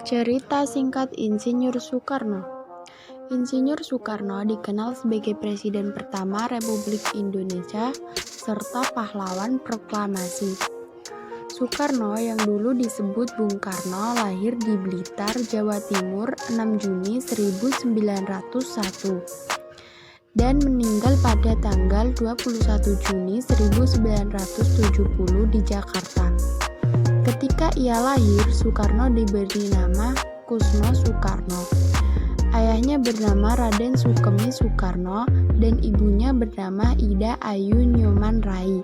Cerita singkat Insinyur Soekarno. Insinyur Soekarno dikenal sebagai Presiden pertama Republik Indonesia serta pahlawan proklamasi. Soekarno yang dulu disebut Bung Karno lahir di Blitar, Jawa Timur 6 Juni 1901 dan meninggal pada tanggal 21 Juni 1970 di Jakarta. Ketika ia lahir, Soekarno diberi nama Kusmo Soekarno. Ayahnya bernama Raden Sukemi Soekarno dan ibunya bernama Ida Ayu Nyoman Rai.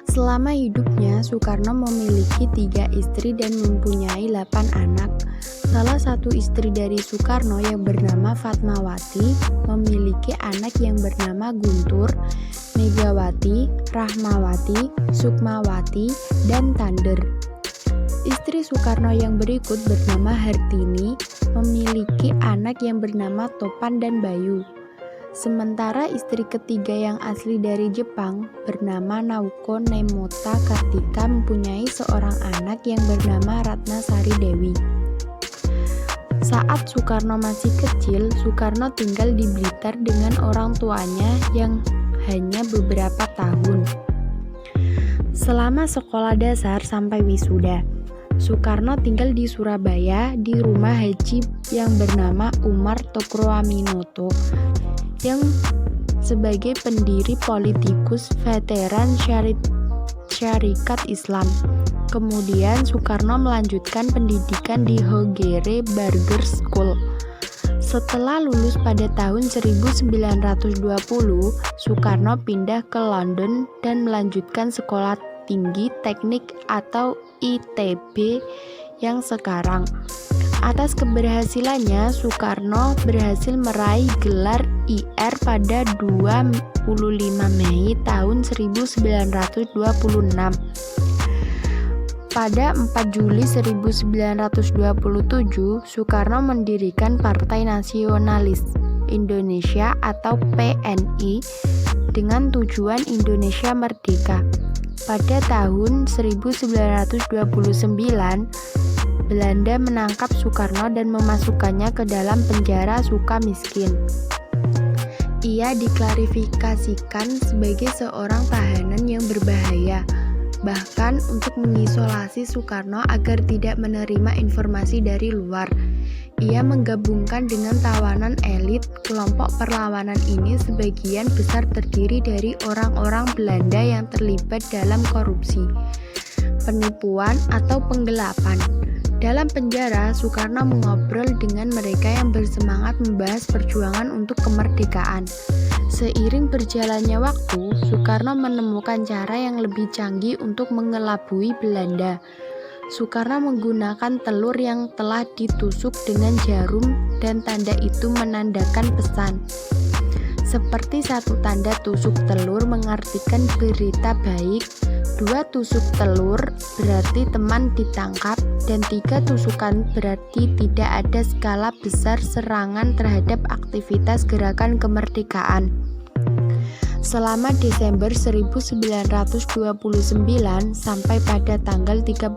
Selama hidupnya, Soekarno memiliki 3 istri dan mempunyai 8 anak. Salah satu istri dari Soekarno yang bernama Fatmawati memiliki anak yang bernama Guntur, Megawati, Rahmawati, Sukmawati, dan Tander. Istri Soekarno yang berikut bernama Hartini memiliki anak yang bernama Topan dan Bayu. Sementara istri ketiga yang asli dari Jepang bernama Naoko Nemota Kartika mempunyai seorang anak yang bernama Ratnasari Dewi. Saat Soekarno masih kecil, Soekarno tinggal di Blitar dengan orang tuanya yang hanya beberapa tahun. Selama sekolah dasar sampai wisuda, Soekarno tinggal di Surabaya di rumah haji yang bernama Umar Tokroaminoto yang sebagai pendiri politikus veteran Syarikat Islam. Kemudian Soekarno melanjutkan pendidikan di Hogere Burger School. Setelah lulus pada tahun 1920, Soekarno pindah ke London dan melanjutkan sekolah tinggi teknik atau ITB yang sekarang. Atas keberhasilannya, Soekarno berhasil meraih gelar IR pada 25 Mei tahun 1926. Pada 4 Juli 1927, Soekarno mendirikan Partai Nasionalis Indonesia atau PNI dengan tujuan Indonesia Merdeka. Pada tahun 1929, Belanda menangkap Soekarno dan memasukkannya ke dalam penjara Sukamiskin. Ia diklarifikasikan sebagai seorang tahanan yang berbahaya, bahkan untuk mengisolasi Soekarno agar tidak menerima informasi dari luar. Ia menggabungkan dengan tawanan elit. Kelompok perlawanan ini sebagian besar terdiri dari orang-orang Belanda yang terlibat dalam korupsi, penipuan, atau penggelapan. Dalam penjara, Soekarno mengobrol dengan mereka yang bersemangat membahas perjuangan untuk kemerdekaan. Seiring berjalannya waktu, Soekarno menemukan cara yang lebih canggih untuk mengelabui Belanda. Soekarno menggunakan telur yang telah ditusuk dengan jarum dan tanda itu menandakan pesan. Seperti satu tanda tusuk telur mengartikan berita baik, 2 tusuk telur berarti teman ditangkap, dan 3 tusukan berarti tidak ada skala besar serangan terhadap aktivitas gerakan kemerdekaan. Selama Desember 1929 sampai pada tanggal 31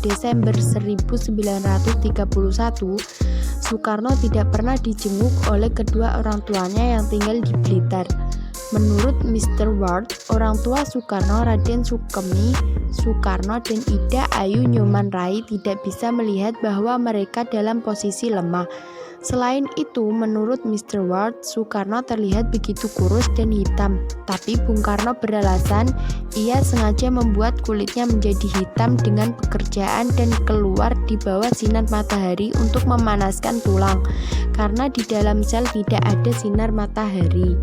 Desember 1931, Soekarno tidak pernah dijenguk oleh kedua orang tuanya yang tinggal di Blitar. Menurut Mr. Ward, orang tua Soekarno, Raden Sukemi Soekarno dan Ida Ayu Nyoman Rai tidak bisa melihat bahwa mereka dalam posisi lemah. Selain itu, menurut Mr. Ward, Soekarno terlihat begitu kurus dan hitam, tapi Bung Karno beralasan ia sengaja membuat kulitnya menjadi hitam dengan pekerjaan dan keluar di bawah sinar matahari untuk memanaskan tulang, karena di dalam sel tidak ada sinar matahari.